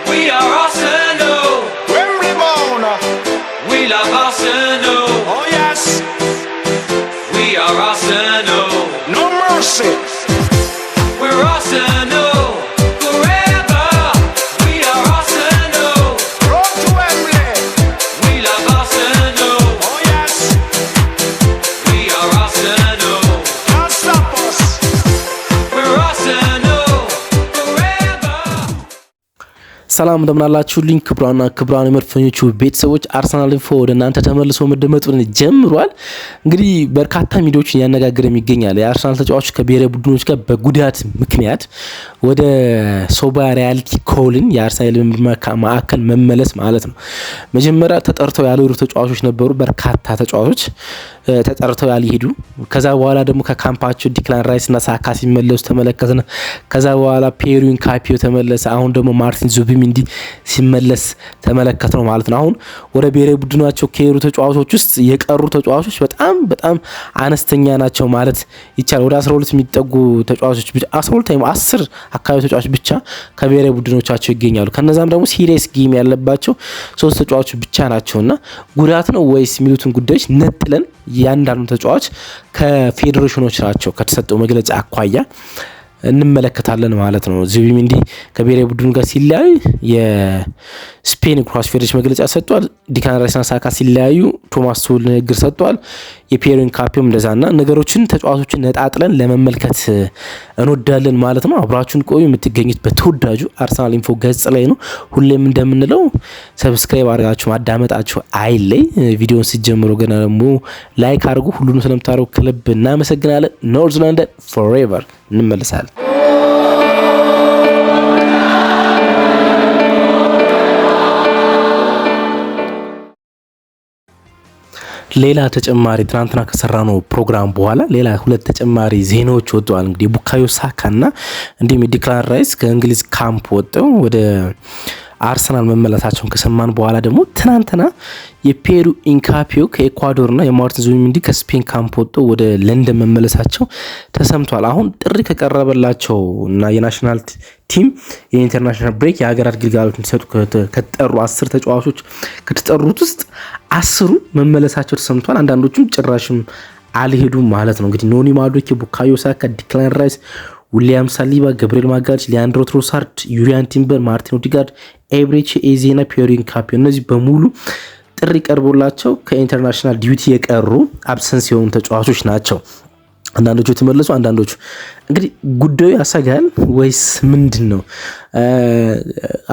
We are Arsenal. Wembley bound. We love Arsenal. Oh yes. We are Arsenal. No mercy. We're Arsenal forever. We are Arsenal. Road to Wembley. We love Arsenal. Oh yes. We are Arsenal. Can't stop us. We're Arsenal forever. ሰላም እንደምናላችሁልኝ ክብራን የመድፈኞቹ ቤተሰቦች አርሰናል ኢንፎ ወደ እናንተ ተመልሶ መደመጡን ጀምሯል። እንግዲህ በርካታ ሚዲያዎችን ያነጋገረም ይገኛል። የአርሰናል ተጫዋቾች ከብሔራዊ ቡድኖች ጋር በጉዳት ምክንያት ወደ ሶባ ሪያሊቲ ኮልን የአርሰናል ማዕከል መመለስ ማለት ነው። መጀመሪያ ተጠርተው ያልሄዱ ተጫዋቾች ነበሩ። በርካታ ተጫዋቾች ተጠርተው ያልሄዱ፣ ከዛ በኋላ ደግሞ ከካምፓቸው ዲክላን ራይስ እና ሳካ ሲመለሱ ተመለከተና ከዛ በኋላ ፔሪን ካፒዮ ተመለሰ። አሁን ደግሞ ማርቲን ዙቢሜንዲ ሲመለስ ተመለከተው ማለት ነው። አሁን ወደ ብሔራዊ ቡድናቸው ከሄዱ ተጫዋቾች ውስጥ የቀሩ ተጫዋቾች በጣም አነስተኛ ናቸው ማለት ይቻላል። ወደ 12 የሚጠጉ ተጫዋቾች ብቻ 12 ወይም 10 አካባቢ ተጫዋቾች ብቻ ከብሔራዊ ቡድኖቻቸው ይገኛሉ። ከነዛም ደግሞ ሲሪየስ ጌም ያለባቸው 3 ተጫዋቾች ብቻ ናቸውና ጉዳት ነው ወይስ የሚሉትን ጉዳዮች ነጥለን ያንዳንዱ ተጫዋች ከፌዴሬሽኖች ናቸው ከተሰጠው መግለጫ አኳያ እንመለከታለን ማለት ነው። ዙቢሜንዲ ከብሔራዊ ቡድኑ ጋር ሲለያይ የስፔን ኳስ ፌዴሬሽን መግለጫ ሰጥቷል። ዲክላን ራይስና ሳካ ሲለያዩ ቶማስ ቱል ንግግር ሰጥቷል። የፔሪን ካፒዮም እንደዛና ነገሮችን ተጫዋቾችን ነጣጥለን ለመመልከት እንወዳለን ማለት ነው። አብራችሁን ቆዩ። የምትገኙት በተወዳጁ አርሰናል ኢንፎ ገጽ ላይ ነው። ሁሌም እንደምንለው ሰብስክራይብ አድርጋችሁ ማዳመጣችሁ አይለይ። ቪዲዮን ሲጀምሩ ገና ደግሞ ላይክ አድርጉ። ሁሉንም ስለምታረጉ ከልብ እናመሰግናለን። ኖርዝ ለንደን ፎሬቨር እንመለሳለን። ሌላ ተጨማሪ ትናንትና ከሰራነው ፕሮግራም በኋላ ሌላ 2 ተጨማሪ ዜናዎች ወጥተዋል። እንግዲህ ቡካዮ ሳካና እንዲሁም ዲክላን ራይስ ከእንግሊዝ ካምፕ ወጥተው ወደ አርሰናል መመለሳቸውን ከሰማን በኋላ ደግሞ ትናንትና የፔሩ ኢንካፒዮ ከኤኳዶርና የማርቲን ዙቢሜንዲ ከስፔን ካምፕ ወጥተው ወደ ለንደን መመለሳቸው ተሰምቷል። አሁን ጥሪ ከቀረበላቸው እና የናሽናል ቲም የኢንተርናሽናል ብሬክ የሀገራት ግልጋሎት እንዲሰጡ ከተጠሩ 10 ተጫዋቾች ከተጠሩት ውስጥ 10ሩ መመለሳቸው ተሰምቷል። አንዳንዶቹም ጭራሽም አልሄዱም ማለት ነው። እንግዲህ ኖኒ ማዱኬ፣ ቡካዮ ሳካ፣ ዲክላን ራይስ፣ ዊሊያም ሳሊባ፣ ገብርኤል ማጋሌሽ፣ ሊያንድሮ ትሮሳርድ፣ ዩሪያን ቲምበር፣ ማርቲን ኦዲጋርድ፣ ኤብሬቺ ኤዜና ፔሪን ካፒዮ እነዚህ በሙሉ ጥሪ ቀርቦላቸው ከኢንተርናሽናል ዲዩቲ የቀሩ አብሰንስ የሆኑ ተጫዋቾች ናቸው። አንዳንዶቹ የተመለሱ፣ አንዳንዶቹ እንግዲህ ጉዳዩ ያሰጋል ወይስ ምንድን ነው?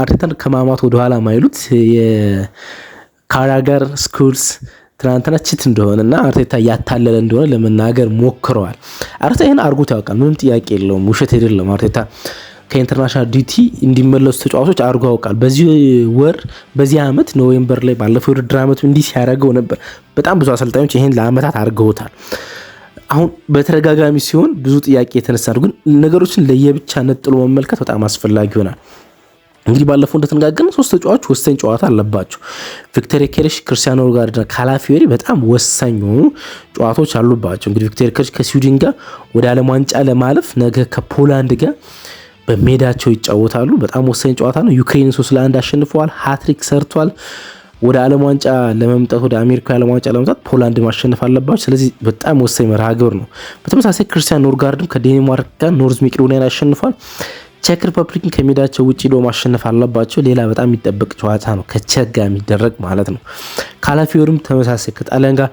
አርቴታን ከማማት ወደኋላ ማይሉት የካራጋር ስኩልስ ትናንትና ችት እንደሆነና አርቴታ ያታለለ እንደሆነ ለመናገር ሞክረዋል። አርቴታ ይሄን አርጎት ያውቃል፣ ምንም ጥያቄ የለውም፣ ውሸት አይደለም። አርቴታ ከኢንተርናሽናል ዲቲ እንዲመለሱ ተጫዋቾች አርጎ ያውቃል። በዚህ አመት ኖቬምበር ላይ ባለፈው ውድድር አመቱ እንዲህ ሲያደርገው ነበር። በጣም ብዙ አሰልጣኞች ይሄን ለአመታት አርገውታል። አሁን በተደጋጋሚ ሲሆን ብዙ ጥያቄ የተነሳ ነው። ግን ነገሮችን ለየብቻ ነጥሎ መመልከት በጣም አስፈላጊ ይሆናል። እንግዲህ ባለፈው እንደተነጋገርን 3 ተጫዋቾች ወሳኝ ጨዋታ አለባቸው። ቪክተር ኬሬሽ፣ ክርስቲያኖ ሮናልዶና ካላፊዮሪ በጣም ወሳኝ የሆኑ ጨዋታዎች አሉባቸው። እንግዲህ ቪክተር ኬሬሽ ከስዊድን ጋር ወደ ዓለም ዋንጫ ለማለፍ ነገ ከፖላንድ ጋር በሜዳቸው ይጫወታሉ። በጣም ወሳኝ ጨዋታ ነው። ዩክሬን 3-1 አሸንፈዋል። ሃትሪክ ሰርቷል። ወደ ዓለም ዋንጫ ለመምጣት ወደ አሜሪካ ዓለም ዋንጫ ለመምጣት ፖላንድ ማሸነፍ አለባቸው። ስለዚህ በጣም ወሳኝ መርሃ ግብር ነው። በተመሳሳይ ክርስቲያን ኖርጋርድም ከዴንማርክ ጋር ኖርዝ መቄዶኒያን አሸንፏል። ቼክ ሪፐብሊክን ከሜዳቸው ውጪ ዶ ማሸነፍ አለባቸው። ሌላ በጣም የሚጠበቅ ጨዋታ ነው ከቼክ ጋር የሚደረግ ማለት ነው። ካላፊዮሪም ተመሳሳይ ከጣሊያን ጋር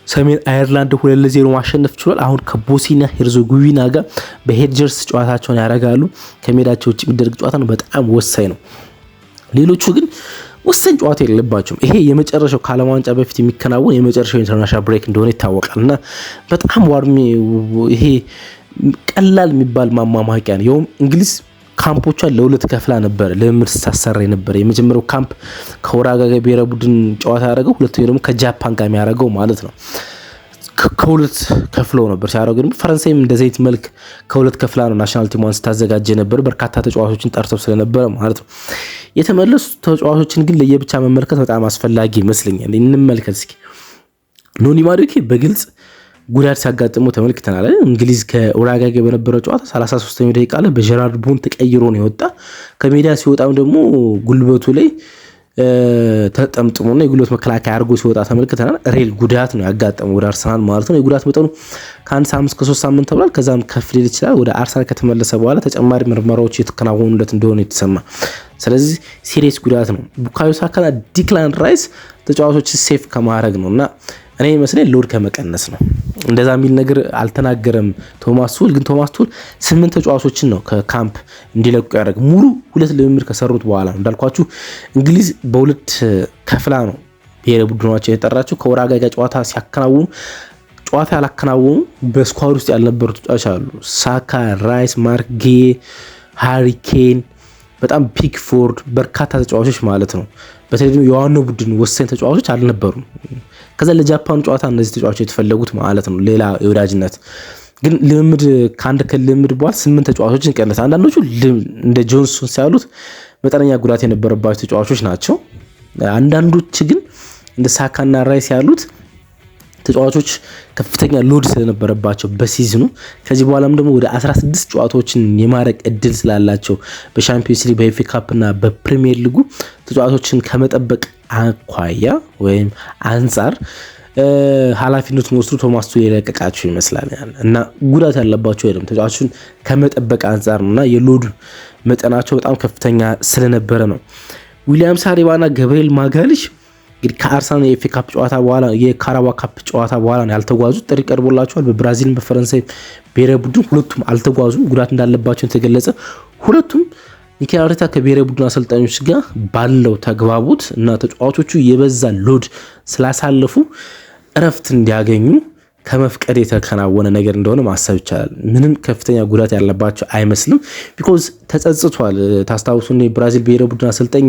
ሰሜን አየርላንድ 2-0 ማሸነፍ ችሏል። አሁን ከቦስኒያ ሄርዞጎቪና ጋር በሄድጀርስ ጨዋታቸውን ያደርጋሉ። ከሜዳቸው ውጪ የሚደረግ ጨዋታ ነው። በጣም ወሳኝ ነው። ሌሎቹ ግን ወሳኝ ጨዋታ የለባቸውም። ይሄ የመጨረሻው ከዓለም ዋንጫ በፊት የሚከናወን የመጨረሻው ኢንተርናሽናል ብሬክ እንደሆነ ይታወቃል እና በጣም ይሄ ቀላል የሚባል ማማማቂያ ነው። ይኸውም እንግሊዝ ካምፖቿን ለሁለት ከፍላ ነበር ለምርት ታሰራ ነበር። የመጀመሪያው ካምፕ ከኡራጓይ ብሔራዊ ቡድን ጨዋታ ያደረገው፣ ሁለተኛው ደግሞ ከጃፓን ጋር የሚያደርገው ማለት ነው። ከሁለት ከፍለው ነበር ሲያደርጉ። ፈረንሳይም እንደዚህ መልክ ከሁለት ከፍላ ነው ናሽናል ቲሟን ስታዘጋጀ ነበር። በርካታ ተጫዋቾችን ጠርተው ስለነበረ ማለት ነው። የተመለሱ ተጫዋቾችን ግን ለየብቻ መመልከት በጣም አስፈላጊ ይመስለኛል። እንመልከት እስኪ። ኖኒ ማዱኬ በግልጽ ጉዳት ሲያጋጥመው ተመልክተናል። እንግሊዝ ከኡራጓይ ጋር በነበረው ጨዋታ 33ኛው ደቂቃ ላይ በጀራርድ ቦን ተቀይሮ ነው የወጣ። ከሜዳ ሲወጣም ደግሞ ጉልበቱ ላይ ተጠምጥሞና የጉልበት መከላከያ አድርጎ ሲወጣ ተመልክተናል። ሬል ጉዳት ነው ያጋጠመው ወደ አርሰናል ማለት ነው። የጉዳት መጠኑ ከ1 ሳምንት እስከ 3 ሳምንት ተብሏል። ከዛም ከፍ ሊል ይችላል። ወደ አርሰናል ከተመለሰ በኋላ ተጨማሪ ምርመራዎች የተከናወኑለት እንደሆነ የተሰማ። ስለዚህ ሲሪየስ ጉዳት ነው። ቡካዮ ሳካና ዲክላን ራይስ ተጫዋቾች ሴፍ ከማድረግ ነው እና እኔ ይመስለኝ ሎድ ከመቀነስ ነው። እንደዛ የሚል ነገር አልተናገረም ቶማስ ቱል። ግን ቶማስ ቱል 8 ተጫዋቾችን ነው ከካምፕ እንዲለቁ ያደረግ ሙሉ 2 ልምምድ ከሰሩት በኋላ ነው። እንዳልኳችሁ እንግሊዝ በ2 ከፍላ ነው ብሔራዊ ቡድናቸው የጠራቸው። ከኡራጓይ ጋር ጨዋታ ሲያከናውኑ ጨዋታ ያላከናወኑ በስኳድ ውስጥ ያልነበሩ ተጫዋቾች አሉ። ሳካ፣ ራይስ፣ ማርክ ጌ፣ ሃሪ ኬን፣ በጣም ፒክፎርድ በርካታ ተጫዋቾች ማለት ነው። በተለይ የዋናው ቡድን ወሳኝ ተጫዋቾች አልነበሩም። ከዛ ለጃፓን ጨዋታ እነዚህ ተጫዋቾች የተፈለጉት ማለት ነው። ሌላ የወዳጅነት ግን ልምምድ ከአንድ ልምምድ በኋላ 8 ተጫዋቾችን ቀነሰ። አንዳንዶቹ እንደ ጆንሶን ያሉት መጠነኛ ጉዳት የነበረባቸው ተጫዋቾች ናቸው። አንዳንዶች ግን እንደ ሳካና ራይስ ያሉት ተጫዋቾች ከፍተኛ ሎድ ስለነበረባቸው በሲዝኑ ከዚህ በኋላም ደግሞ ወደ 16 ጨዋታዎችን የማረቅ እድል ስላላቸው በሻምፒዮንስ ሊግ በኤፍ ኤ ካፕ እና በፕሪሚየር ሊጉ ተጫዋቾችን ከመጠበቅ አኳያ ወይም አንጻር ኃላፊነቱን ወስዶ ቶማስ ቱል የለቀቃቸው ይመስላል እና ጉዳት ያለባቸው አይደለም ተጫዋቾችን ከመጠበቅ አንጻር ነውና የሎድ መጠናቸው በጣም ከፍተኛ ስለነበረ ነው። ዊሊያም ሳሊባና ገብርኤል ማጋሊሽ እንግዲህ ከአርሰናል የኤፍ ኤ ካፕ ጨዋታ በኋላ የካራባ ካፕ ጨዋታ በኋላ ነው ያልተጓዙት። ጥሪ ቀርቦላቸዋል። በብራዚል በፈረንሳይ ብሔራዊ ቡድን ሁለቱም አልተጓዙም። ጉዳት እንዳለባቸው የተገለጸ ሁለቱም ሚኬል አርቴታ ከብሔራዊ ቡድን አሰልጣኞች ጋር ባለው ተግባቡት እና ተጫዋቾቹ የበዛ ሎድ ስላሳለፉ እረፍት እንዲያገኙ ከመፍቀድ የተከናወነ ነገር እንደሆነ ማሰብ ይቻላል። ምንም ከፍተኛ ጉዳት ያለባቸው አይመስልም። ቢኮዝ ተጸጽቷል። ታስታውሱን የብራዚል ብሔራዊ ቡድን አሰልጣኝ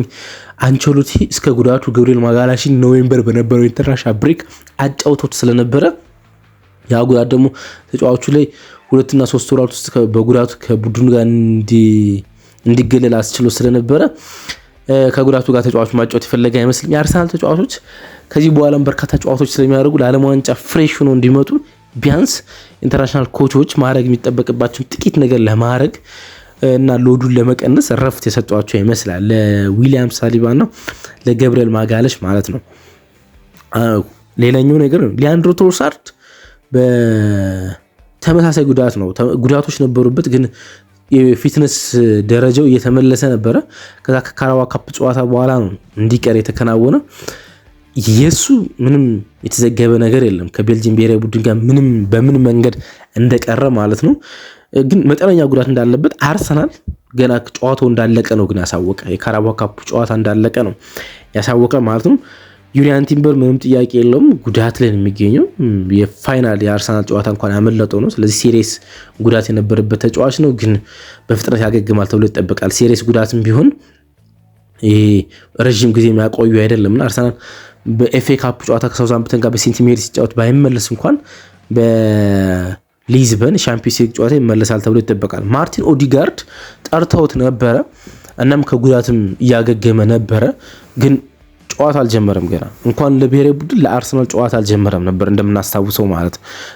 አንቸሎቲ እስከ ጉዳቱ ገብርኤል ማጋላሽን ኖቬምበር በነበረው ኢንተርናሽናል ብሬክ አጫውቶት ስለነበረ ያ ጉዳት ደግሞ ተጫዋቹ ላይ 2 እና 3 ወራት ውስጥ በጉዳቱ ከቡድኑ ጋር እንዲገለል አስችሎ ስለነበረ ከጉዳቱ ጋር ተጫዋቹ ማጫወት የፈለገ አይመስልም። የአርሰናል ተጫዋቾች ከዚህ በኋላም በርካታ ጨዋታዎች ስለሚያደርጉ ለዓለም ዋንጫ ፍሬሽ ሆነው እንዲመጡ ቢያንስ ኢንተርናሽናል ኮቾች ማድረግ የሚጠበቅባቸውን ጥቂት ነገር ለማድረግ እና ሎዱን ለመቀነስ ረፍት የሰጧቸው ይመስላል ለዊሊያም ሳሊባና ለገብርኤል ማጋለሽ ማለት ነው። ሌላኛው ነገር ሊያንድሮ ትሮሳርድ በተመሳሳይ ጉዳት ነው። ጉዳቶች ነበሩበት ግን የፊትነስ ደረጃው እየተመለሰ ነበረ። ከዛ ከካራባ ካፕ ጨዋታ በኋላ ነው እንዲቀር የተከናወነ። የሱ ምንም የተዘገበ ነገር የለም ከቤልጂየም ብሔራዊ ቡድን ጋር ምንም በምን መንገድ እንደቀረ ማለት ነው። ግን መጠነኛ ጉዳት እንዳለበት አርሰናል ገና ጨዋታው እንዳለቀ ነው ግን ያሳወቀ። የካራባ ካፕ ጨዋታ እንዳለቀ ነው ያሳወቀ ማለት ነው። ዩሪያን ቲምበር ምንም ጥያቄ የለውም ጉዳት ላይ ነው የሚገኘው። የፋይናል የአርሰናል ጨዋታ እንኳን ያመለጠው ነው። ስለዚህ ሲሪየስ ጉዳት የነበረበት ተጫዋች ነው፣ ግን በፍጥነት ያገግማል ተብሎ ይጠበቃል። ሲሪየስ ጉዳትም ቢሆን ይሄ ረጅም ጊዜ የሚያቆዩ አይደለምና አርሰናል በኤፍኤ ካፕ ጨዋታ ከሳውዛምፕተን ጋር በሴንት ሜሪስ ሲጫወት ባይመለስ እንኳን በሊዝበን ሻምፒዮንስ ሊግ ጨዋታ ይመለሳል ተብሎ ይጠበቃል። ማርቲን ኦዲጋርድ ጠርተውት ነበረ፣ እናም ከጉዳትም እያገገመ ነበረ፣ ግን ጨዋታ አልጀመረም። ገና እንኳን ለብሔራዊ ቡድን ለአርሰናል ጨዋታ አልጀመረም ነበር እንደምናስታውሰው ማለት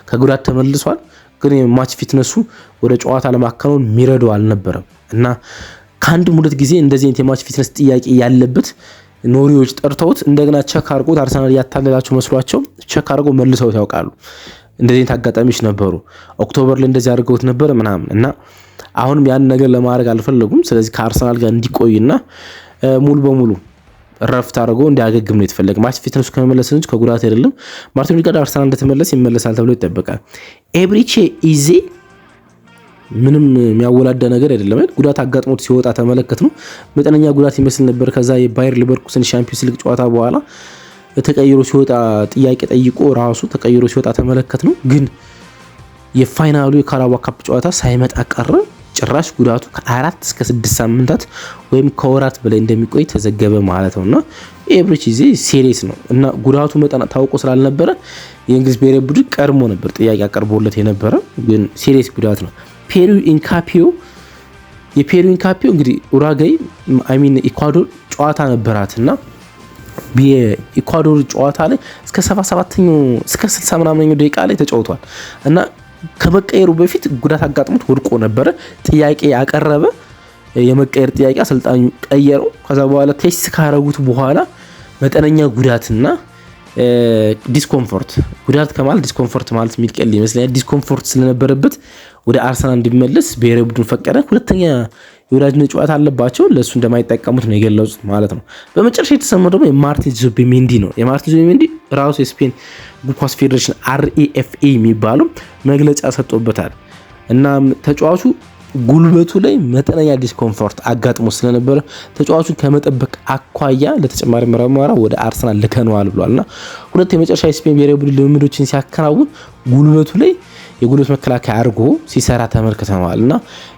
ከጉዳት ተመልሷል። ግን የማች ፊትነሱ ወደ ጨዋታ ለማከናወን የሚረዳው አልነበረም እና ከአንድም ሁለት ጊዜ እንደዚህ አይነት የማች ፊትነስ ጥያቄ ያለበት ኖሪዎች ጠርተውት እንደገና ቸክ አድርጎት አርሰናል ያታለላቸው መስሏቸው ቸክ አድርገው መልሰውት ያውቃሉ። እንደዚህ አይነት አጋጣሚዎች ነበሩ። ኦክቶበር ላይ እንደዚህ አድርገውት ነበር ምናምን እና አሁንም ያን ነገር ለማድረግ አልፈለጉም። ስለዚህ ከአርሰናል ጋር እንዲቆይና ሙሉ በሙሉ ረፍት አድርጎ እንዲያገግም ነው የተፈለገ። ማች ፊትነሱ ከመመለስ እንጂ ከጉዳት አይደለም። ማርቲን ኦዲጋርድ አርሰናል እንደተመለስ ይመለሳል ተብሎ ይጠበቃል። ኤብሪቼ ኢዜ ምንም የሚያወላዳ ነገር አይደለም። ጉዳት አጋጥሞት ሲወጣ ተመለከት ነው። መጠነኛ ጉዳት ይመስል ነበር። ከዛ የባየር ሊቨርኩሰን ሻምፒዮንስ ሊግ ጨዋታ በኋላ ተቀይሮ ሲወጣ ጥያቄ ጠይቆ ራሱ ተቀይሮ ሲወጣ ተመለከት ነው። ግን የፋይናሉ የካራባ ካፕ ጨዋታ ሳይመጣ ቀረ። ጭራሽ ጉዳቱ ከ4 እስከ 6 ሳምንታት ወይም ከወራት በላይ እንደሚቆይ ተዘገበ ማለት ነውና ኤብሪቼ ኢዜ ሲሪየስ ነው እና ጉዳቱ መጠን ታውቆ ስላልነበረ የእንግሊዝ ብሔራዊ ቡድን ቀድሞ ነበር ጥያቄ አቀርቦለት የነበረ፣ ግን ሲሪየስ ጉዳት ነው። ፔሩ ኢንካፒዮ እንግዲህ ኡራጓይ ኢኳዶር ጨዋታ ነበራትና የኢኳዶር ጨዋታ ላይ እስከ 77ኛው እስከ 60 ምናምንኛው ደቂቃ ላይ ተጫውቷል እና ከመቀየሩ በፊት ጉዳት አጋጥሞት ወድቆ ነበረ። ጥያቄ ያቀረበ የመቀየር ጥያቄ አሰልጣኙ ቀየረው። ከዛ በኋላ ቴስት ካረጉት በኋላ መጠነኛ ጉዳትና ዲስኮምፎርት ጉዳት ከማለት ዲስኮምፎርት ማለት የሚቀል ይመስለኛል። ዲስኮምፎርት ስለነበረበት ወደ አርሰናል እንዲመለስ ብሔራዊ ቡድን ፈቀደ። ሁለተኛ የወዳጅነት ጨዋታ አለባቸው ለሱ እንደማይጠቀሙት ነው የገለጹት ማለት ነው። በመጨረሻ የተሰማው ደግሞ የማርቲን ዙቢሜንዲ ነው። የማርቲን ዙቢሜንዲ ራሱ የስፔን እግር ኳስ ፌዴሬሽን REFA የሚባለው መግለጫ ሰጥቶበታል እና ተጫዋቹ ጉልበቱ ላይ መጠነኛ ዲስኮምፎርት አጋጥሞ ስለነበረ ተጫዋቹን ከመጠበቅ አኳያ ለተጨማሪ ምርመራ ወደ አርሰናል ልከነዋል ብሏልና ሁለት የመጨረሻ የስፔን ብሔራዊ ቡድን ልምምዶችን ሲያከናውን ጉልበቱ ላይ የጉልበት መከላከያ አድርጎ ሲሰራ ተመልክተናል እና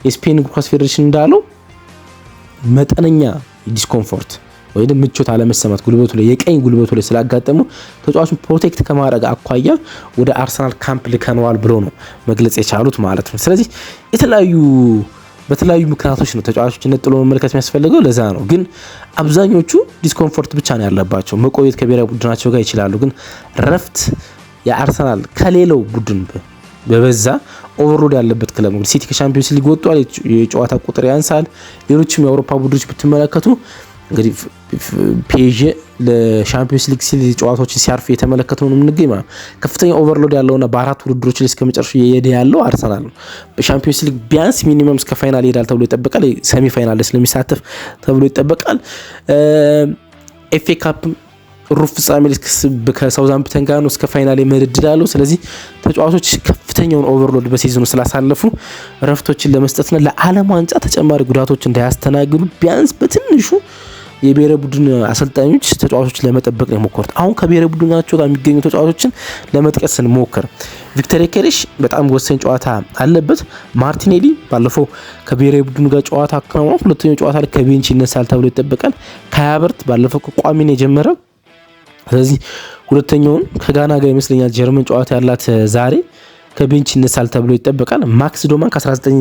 የስፔን እግር ኳስ ፌዴሬሽን እንዳለው መጠነኛ ዲስኮምፎርት ወይ ደግሞ ምቾት አለመሰማት ጉልበቱ ላይ የቀኝ ጉልበቱ ላይ ስላጋጠመው ተጫዋቹን ፕሮቴክት ከማድረግ አኳያ ወደ አርሰናል ካምፕ ልከነዋል ብሎ ነው መግለጽ የቻሉት ማለት ነው። ስለዚህ በተለያዩ ምክንያቶች ነው ተጫዋቾችን ነጥሎ መመልከት የሚያስፈልገው። ለዛ ነው ግን አብዛኞቹ ዲስኮምፎርት ብቻ ነው ያለባቸው። መቆየት ከብሔራዊ ቡድናቸው ጋር ይችላሉ። ግን ረፍት የአርሰናል ከሌላው ቡድን በበዛ ኦቨርሎድ ያለበት ክለብ ነው። ሲቲ ከቻምፒዮንስ ሊግ ወጥቷል። የጨዋታ ቁጥር ያንሳል። ሌሎችም የአውሮፓ ቡድኖች ብትመለከቱ እንግዲህ ፒኤስጂ ለሻምፒዮንስ ሊግ ሲል ጨዋታዎችን ሲያርፍ የተመለከተው ነው የምንገኝ ማለት ከፍተኛ ኦቨርሎድ ያለውና በአራት ውድድሮች ላይ እስከመጨረሻው የሄደ ያለው አርሰናል ነው። በሻምፒዮንስ ሊግ ቢያንስ ሚኒመም እስከ ፋይናል ይሄዳል ተብሎ ይጠበቃል። ሰሚ ፋይናል ላይ ስለሚሳተፍ ተብሎ ይጠበቃል። ኤፍኤ ካፕ ሩብ ፍጻሜ ላይ ከሳውዛምፕተን ጋር ነው እስከ ፋይናል የመድዳለው። ስለዚህ ተጫዋቾች ከፍተኛውን ኦቨርሎድ በሲዝኑ ስላሳለፉ ረፍቶችን ለመስጠትና ለዓለም ዋንጫ ተጨማሪ ጉዳቶች እንዳያስተናግዱ ቢያንስ በትንሹ የብሔራዊ ቡድን አሰልጣኞች ተጫዋቾችን ለመጠበቅ ነው የሞከሩት። አሁን ከብሔራዊ ቡድናቸው ጋር የሚገኙ ተጫዋቾችን ለመጥቀስ ስንሞክር ቪክተር ዮኬሬሽ በጣም ወሳኝ ጨዋታ አለበት። ማርቲኔሊ ባለፈው ከብሔራዊ ቡድኑ ጋር ጨዋታ አከናውኗል። ሁለተኛው ጨዋታ ላይ ከቤንች ይነሳል ተብሎ ይጠበቃል። ካይ ሃቨርትዝ ባለፈው ከቋሚ ነው የጀመረው። ስለዚህ ሁለተኛውን ከጋና ጋር ይመስለኛል ጀርመን ጨዋታ ያላት ዛሬ ከቤንች ይነሳል ተብሎ ይጠበቃል። ማክስ ዶማን ከ19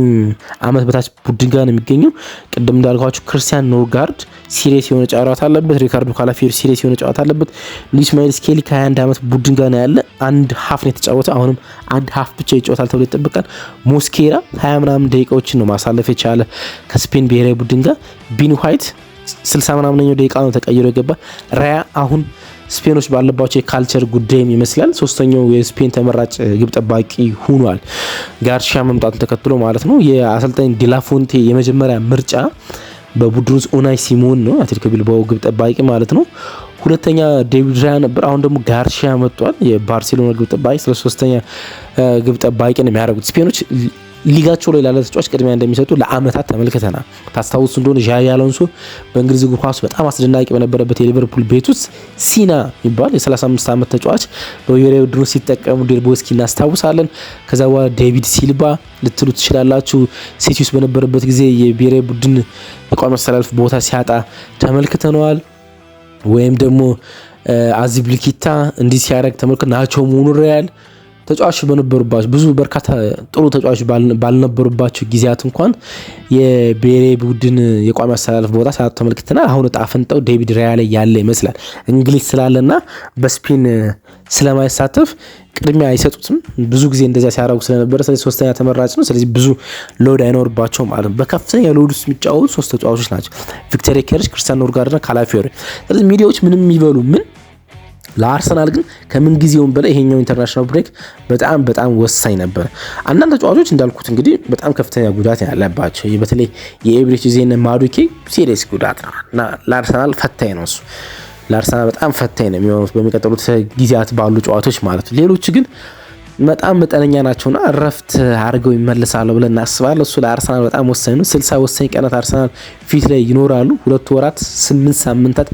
ዓመት በታች ቡድን ጋር ነው የሚገኘው። ቅድም እንዳልኳችሁ ክርስቲያን ኖርጋርድ ሲሪየስ የሆነ ጨዋታ አለበት። ሪካርዶ ካላፊዮሪ ሲሪየስ የሆነ ጨዋታ አለበት። ሉዊስ ማይልስ ስኬሊ ከ21 ዓመት ቡድን ጋር ነው ያለ። አንድ ሀፍ ነው የተጫወተ። አሁንም አንድ ሀፍ ብቻ ይጫወታል ተብሎ ይጠበቃል። ሞስኬራ 20 ምናምን ደቂቃዎችን ነው ማሳለፍ የቻለ ከስፔን ብሔራዊ ቡድን ጋር። ቢን ዋይት 60 ምናምንኛው ደቂቃ ነው ተቀይሮ የገባ። ራያ አሁን ስፔኖች ባለባቸው የካልቸር ጉዳይም ይመስላል ሶስተኛው የስፔን ተመራጭ ግብ ጠባቂ ሆኗል። ጋርሻ መምጣቱን ተከትሎ ማለት ነው። የአሰልጣኝ ዲላፎንቴ የመጀመሪያ ምርጫ በቡድኑ ውስጥ ኡናይ ሲሞን ነው፣ አትሌቲኮ ቢልባኦ ግብ ጠባቂ ማለት ነው። ሁለተኛ ዴቪድ ራያ ነበር። አሁን ደግሞ ጋርሻ መጥቷል፣ የባርሴሎና ግብ ጠባቂ። ሶስተኛ ግብ ጠባቂ ነው የሚያደርጉት ስፔኖች። ሊጋቸው ላይ ላለ ተጫዋች ቅድሚያ እንደሚሰጡ ለአመታት ተመልክተናል። ታስታውሱ እንደሆነ ዣቪ አሎንሶ በእንግሊዝ እግር ኳስ በጣም አስደናቂ በነበረበት የሊቨርፑል ቤት ውስጥ ሲና የሚባል የ35 ዓመት ተጫዋች በብሔራዊ ቡድኑ ሲጠቀሙ ዴልቦስኪ እናስታውሳለን። ከዛ በኋላ ዴቪድ ሲልባ ልትሉ ትችላላችሁ። ሲቲ ውስጥ በነበረበት ጊዜ የብሔራዊ ቡድን የቋሚ አሰላለፍ ቦታ ሲያጣ ተመልክተነዋል። ወይም ደግሞ አዚብሊኪታ እንዲህ ሲያደርግ ተመልክተ ናቾ ሞኑሪያል ተጫዋች በነበሩባቸው ብዙ በርካታ ጥሩ ተጫዋች ባልነበሩባቸው ጊዜያት እንኳን የብሔራዊ ቡድን የቋሚ አሰላለፍ ቦታ ሲያጡ ተመልክተናል። አሁን እጣ ፈንታው ዴቪድ ራያ ላይ ያለ ይመስላል። እንግሊዝ ስላለና በስፔን ስለማይሳተፍ ቅድሚያ አይሰጡትም። ብዙ ጊዜ እንደዚያ ሲያደርጉ ስለነበረ ስለዚህ ሶስተኛ ተመራጭ ነው። ስለዚህ ብዙ ሎድ አይኖርባቸውም ማለት ነው። በከፍተኛ ሎድ ውስጥ የሚጫወቱ ሶስት ተጫዋቾች ናቸው፣ ቪክተር ዮኬሬሽ፣ ክርስቲያን ኖርጋርድና ካላፊዮሪ። ስለዚህ ሚዲያዎች ምንም የሚበሉ ምን ለአርሰናል ግን ከምን ጊዜውም በላይ ይሄኛው ኢንተርናሽናል ብሬክ በጣም ወሳኝ ነበር። አንዳንድ ተጫዋቾች እንዳልኩት እንግዲህ በጣም ከፍተኛ ጉዳት ያለባቸው በተለይ የኤብሬች ዜና ማዱኬ ሲሪየስ ጉዳት ነው እና ለአርሰናል ፈታኝ ነው። እሱ ለአርሰናል በጣም ፈታኝ ነው የሚሆኑት በሚቀጥሉት ጊዜያት ባሉ ጨዋታዎች ማለት ነው። ሌሎች ግን በጣም መጠነኛ ናቸውና ረፍት አድርገው ይመለሳሉ ብለን እናስባለን። እሱ ለአርሰናል በጣም ወሳኝ ነው። 60 ወሳኝ ቀናት አርሰናል ፊት ላይ ይኖራሉ። 2 ወራት 8 ሳምንታት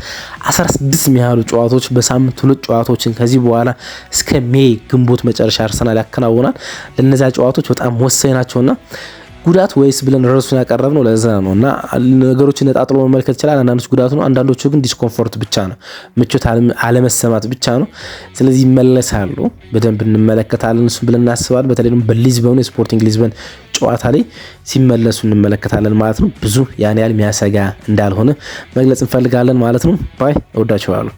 16 የሚያህሉ ጨዋታዎች በሳምንት 2 ጨዋታዎችን ከዚህ በኋላ እስከ ሜይ ግንቦት መጨረሻ አርሰናል ያከናውናል። ለነዚያ ጨዋታዎች በጣም ወሳኝ ናቸውና ጉዳት ወይስ ብለን ርዕሱን ያቀረብነው ለዛ ነው እና ነገሮችን ነጣጥሎ መመልከት ይችላል። አንዳንዶች ጉዳቱ ነው፣ አንዳንዶቹ ግን ዲስኮምፎርት ብቻ ነው፣ ምቾት አለመሰማት ብቻ ነው። ስለዚህ ይመለሳሉ፣ በደንብ እንመለከታለን እሱ ብለን እናስባለን። በተለይ ደግሞ በሊዝበን የስፖርቲንግ ሊዝበን ጨዋታ ላይ ሲመለሱ እንመለከታለን ማለት ነው። ብዙ ያን ያህል የሚያሰጋ እንዳልሆነ መግለጽ እንፈልጋለን ማለት ነው። ባይ እወዳችኋለሁ።